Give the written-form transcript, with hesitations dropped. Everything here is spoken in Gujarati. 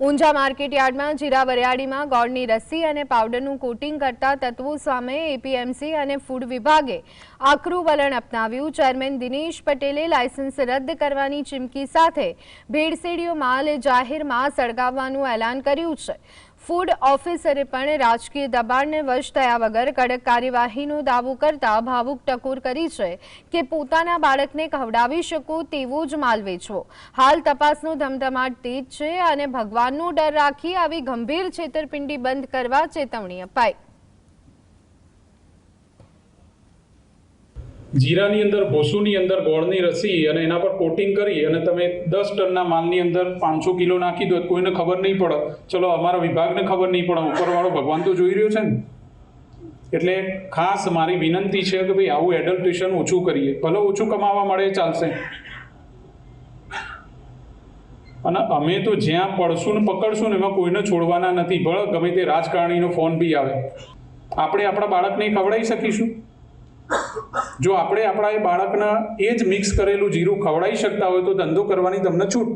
ઊંઝા માર્કેટયાર્ડમાં જીરા વરિયાળીમાં ગોળની રસી અને પાવડરનું કોટિંગ કરતા તત્વો સામે એપીએમસી અને ફૂડ વિભાગે આકરું વલણ અપનાવ્યું। ચેરમેન દિનેશ પટેલે લાયસન્સ રદ કરવાની ચીમકી સાથે ભેળસેળિયો માલ જાહેરમાં સળગાવવાનું એલાન કર્યું છે। ફૂડ ઓફિસરે પણ રાજકીય દબાણને વશ થયા વગર કડક કાર્યવાહીનો દાવો કરતા ભાવુક ટકોર કરી છે કે પોતાના બાળકને ખવડાવી શકો તેવો જ માલ વેચવો। હાલ તપાસનો ધમધમાટ તેજ છે અને ભગવાનનો ડર રાખી આવી ગંભીર છેતરપિંડી બંધ કરવા ચેતવણી અપાઈ। જીરાની અંદર ભોસુની અંદર ગોળની રસી અને એના પર કોટિંગ કરી અને તમે 10 ટનના માલની અંદર 500 કિલો નાખી દો, કોઈને ખબર નહીં પડે। ચલો અમારા વિભાગને ખબર નહીં પડે, ઉપરવાળો ભગવાન તો જોઈ રહ્યો છે ને। એટલે ખાસ મારી વિનંતી છે કે ભાઈ આવું એડલ્ટ્રેશન ઓછું કરીએ, ભલે ઓછું કમાવા મળે ચાલશે, અને અમે તો જ્યાં પડશું ને પકડશું ને એમાં કોઈને છોડવાના નથી, ભલે ગમે તે રાજકારણીનો ફોન બી આવે। આપણે આપણા બાળકને ખવડાવી શકીશું? જો આપણે આપણા એ બાળકના એ જ મિક્સ કરેલું જીરું ખવડાવી શકતા હોય તો ધંધો કરવાની તમને છૂટ।